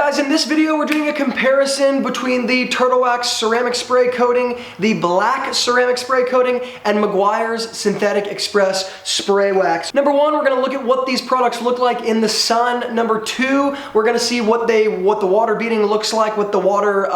guys, in this video we're doing a comparison between the Turtle Wax ceramic spray coating, the black ceramic spray coating, and Meguiar's Synthetic Express spray wax. Number one, we're gonna look at what these products look like in the sun. Number two, we're gonna see what the water beading looks like, what the water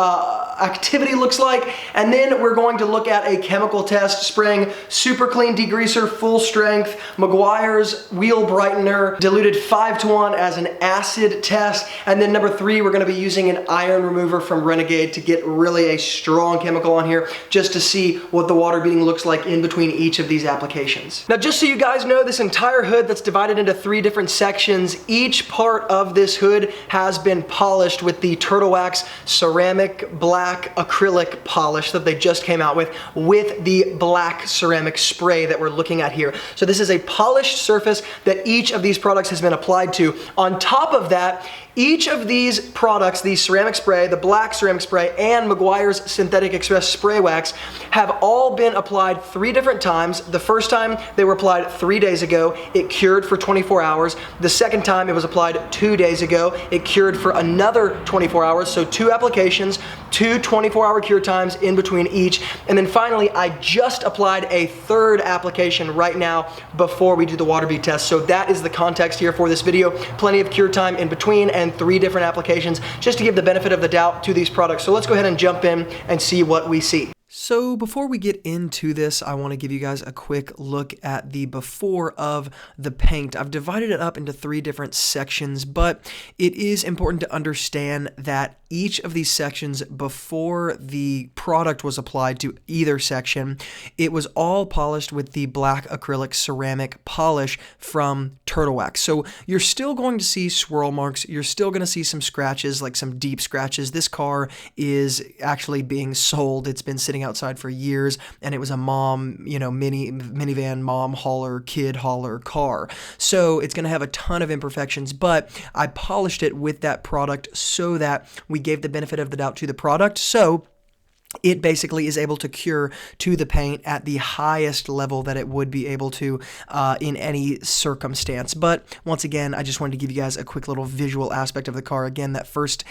activity looks like, and then we're going to look at a chemical test spraying Super Clean Degreaser full strength, Meguiar's Wheel Brightener diluted 5:1 as an acid test, and then number three, we're going to be using an iron remover from Renegade to get really a strong chemical on here just to see what the water beading looks like in between each of these applications. Now, just so you guys know, this entire hood that's divided into three different sections, each part of this hood has been polished with the Turtle Wax ceramic black acrylic polish that they just came out with the black ceramic spray that we're looking at here. So this is a polished surface that each of these products has been applied to. On top of that, each of these products, the ceramic spray, the black ceramic spray, and Meguiar's Synthetic Express spray wax have all been applied 3 different times. The first time they were applied 3 days ago, it cured for 24 hours. The second time it was applied 2 days ago, it cured for another 24 hours. So 2 applications, 2 24-hour cure times in between each. And then finally, I just applied a 3rd application right now before we do the water bead test. So that is the context here for this video. Plenty of cure time in between and 3 different applications just to give the benefit of the doubt to these products. So let's go ahead and jump in and see what we see. So before we get into this, I want to give you guys a quick look at the before of the paint. I've divided it up into 3 different sections, but it is important to understand that each of these sections before the product was applied to either section, it was all polished with the black acrylic ceramic polish from Turtle Wax. So you're still going to see swirl marks, you're still going to see some scratches, like some deep scratches. This car is actually being sold. It's been sitting outside for years, and it was a mom, minivan mom hauler, kid hauler car. So it's going to have a ton of imperfections, but I polished it with that product so that we gave the benefit of the doubt to the product. So it basically is able to cure to the paint at the highest level that it would be able to in any circumstance. But once again, I just wanted to give you guys a quick little visual aspect of the car. Again, that first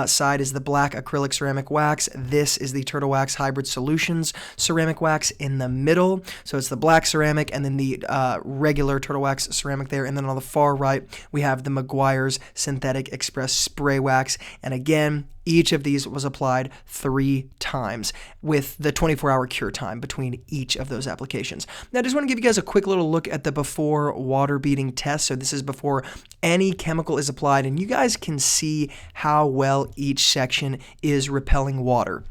side is the black acrylic ceramic wax. This is the Turtle Wax Hybrid Solutions ceramic wax in the middle. So it's the black ceramic and then the regular Turtle Wax ceramic there. And then on the far right, we have the Meguiar's Synthetic Express spray wax. And again, each of these was applied 3 times with the 24-hour cure time between each of those applications. Now, I just want to give you guys a quick little look at the before water beading test. So this is before any chemical is applied, and you guys can see how well each section is repelling water.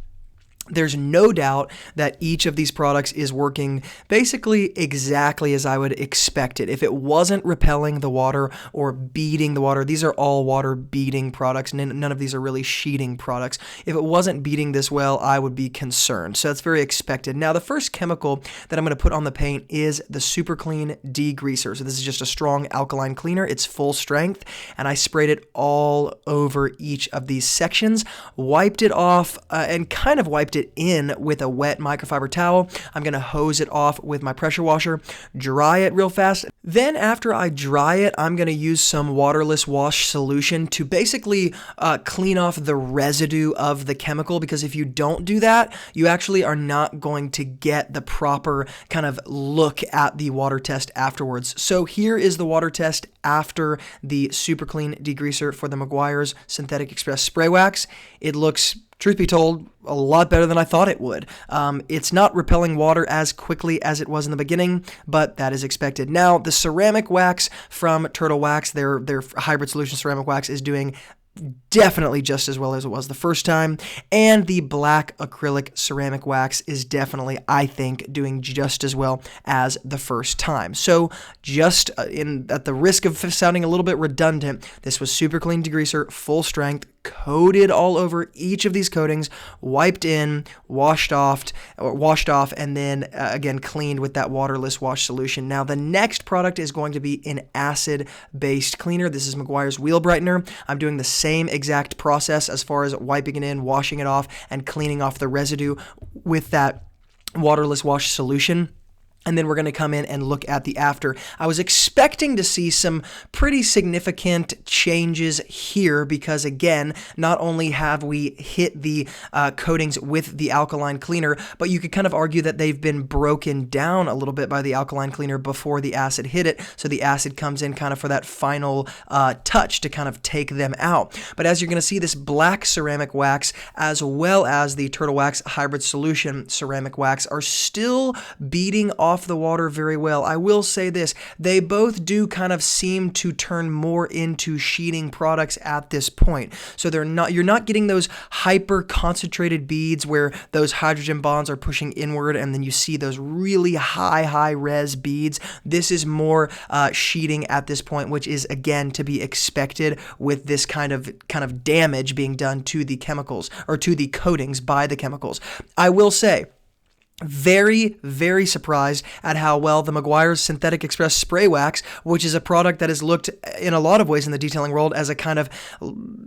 There's no doubt that each of these products is working basically exactly as I would expect it. If it wasn't repelling the water or beading the water, these are all water beading products. None of these are really sheeting products. If it wasn't beading this well, I would be concerned. So that's very expected. Now, the first chemical that I'm going to put on the paint is the Super Clean Degreaser. So this is just a strong alkaline cleaner. It's full strength, and I sprayed it all over each of these sections, wiped it off, and kind of wiped it in with a wet microfiber towel. I'm going to hose it off with my pressure washer, dry it real fast. Then after I dry it, I'm going to use some waterless wash solution to basically clean off the residue of the chemical, because if you don't do that, you actually are not going to get the proper kind of look at the water test afterwards. So here is the water test after the Super Clean Degreaser for the Meguiar's Synthetic Express spray wax. It looks, truth be told, a lot better than I thought it would. It's not repelling water as quickly as it was in the beginning, but that is expected. Now, the ceramic wax from Turtle Wax, their hybrid solution ceramic wax, is doing definitely just as well as it was the first time, and the black acrylic ceramic wax is definitely, I think, doing just as well as the first time. So just at the risk of sounding a little bit redundant, this was Super Clean Degreaser, full strength, coated all over each of these coatings, wiped in, washed off, and then again cleaned with that waterless wash solution. Now, the next product is going to be an acid-based cleaner. This is Meguiar's Wheel Brightener. I'm doing the same exact process as far as wiping it in, washing it off, and cleaning off the residue with that waterless wash solution. And then we're going to come in and look at the after. I was expecting to see some pretty significant changes here because, again, not only have we hit the coatings with the alkaline cleaner, but you could kind of argue that they've been broken down a little bit by the alkaline cleaner before the acid hit it. So the acid comes in kind of for that final touch to kind of take them out. But as you're going to see, this black ceramic wax as well as the Turtle Wax Hybrid Solution ceramic wax are still beating off the water very well. I will say this, they both do kind of seem to turn more into sheeting products at this point. So you're not getting those hyper concentrated beads where those hydrogen bonds are pushing inward and then you see those really high res beads. This is more sheeting at this point, which is again to be expected with this kind of damage being done to the chemicals or to the coatings by the chemicals. I will say, very, very surprised at how well the Meguiar's Synthetic Express Spray Wax, which is a product that is looked in a lot of ways in the detailing world as a kind of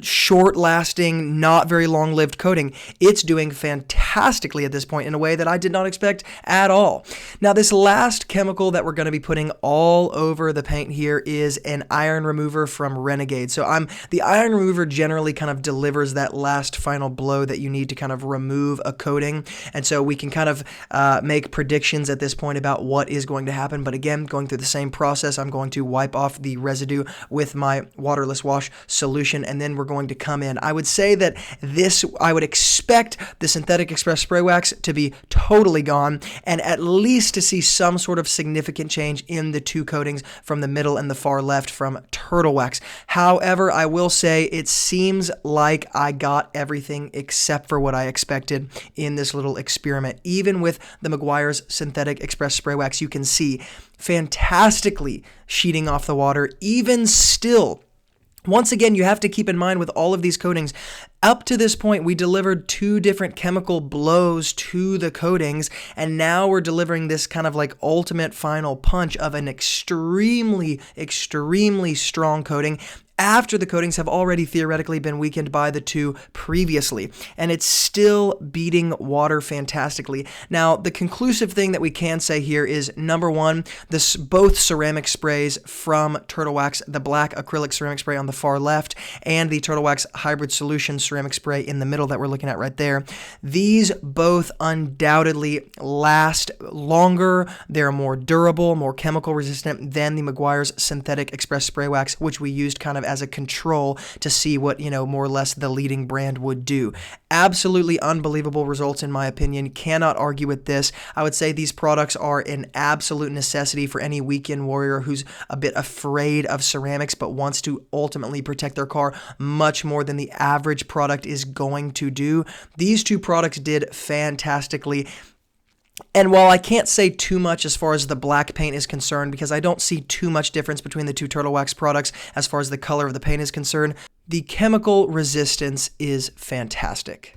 short-lasting, not very long-lived coating, it's doing fantastically at this point in a way that I did not expect at all. Now, this last chemical that we're going to be putting all over the paint here is an iron remover from Renegade. So the iron remover generally kind of delivers that last final blow that you need to kind of remove a coating, and so we can kind of make predictions at this point about what is going to happen. But again, going through the same process, I'm going to wipe off the residue with my waterless wash solution, and then we're going to come in. I would say that I would expect the Synthetic Express Spray Wax to be totally gone, and at least to see some sort of significant change in the two coatings from the middle and the far left from Turtle Wax. However, I will say it seems like I got everything except for what I expected in this little experiment. Even with the Meguiar's Synthetic Express Spray Wax, you can see fantastically sheeting off the water. Even still, once again, you have to keep in mind with all of these coatings, up to this point, we delivered two different chemical blows to the coatings, and now we're delivering this kind of like ultimate final punch of an extremely, extremely strong coating after the coatings have already theoretically been weakened by the two previously, and it's still beating water fantastically. Now, the conclusive thing that we can say here is, number one, both ceramic sprays from Turtle Wax, the black acrylic ceramic spray on the far left, and the Turtle Wax Hybrid Solution ceramic spray in the middle that we're looking at right there, these both undoubtedly last longer, they're more durable, more chemical resistant than the Meguiar's Synthetic Express Spray Wax, which we used kind of as a control to see what, more or less the leading brand would do. Absolutely unbelievable results in my opinion. Cannot argue with this. I would say these products are an absolute necessity for any weekend warrior who's a bit afraid of ceramics but wants to ultimately protect their car much more than the average product is going to do. These two products did fantastically. And while I can't say too much as far as the black paint is concerned, because I don't see too much difference between the two Turtle Wax products as far as the color of the paint is concerned, the chemical resistance is fantastic.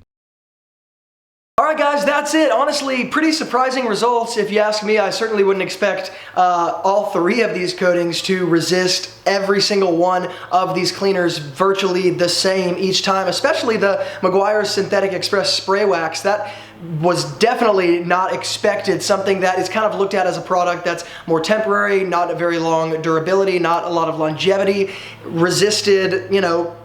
Alright guys, that's it. Honestly, pretty surprising results if you ask me. I certainly wouldn't expect all three of these coatings to resist every single one of these cleaners virtually the same each time, especially the Meguiar's Synthetic Express Spray Wax. That was definitely not expected, something that is kind of looked at as a product that's more temporary, not a very long durability, not a lot of longevity, resisted,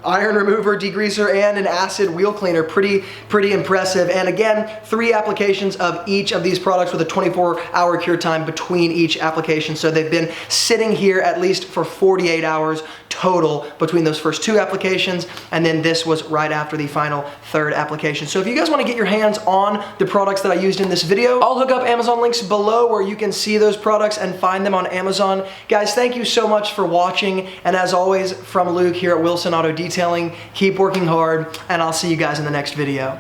iron remover, degreaser, and an acid wheel cleaner. Pretty impressive. And again, 3 applications of each of these products with a 24-hour cure time between each application. So they've been sitting here at least for 48 hours total between those first 2 applications, and then this was right after the final 3rd application. So if you guys want to get your hands on the products that I used in this video, I'll hook up Amazon links below where you can see those products and find them on Amazon. Guys, thank you so much for watching, and as always, from Luke here at Wilson Auto Detailing, keep working hard, and I'll see you guys in the next video.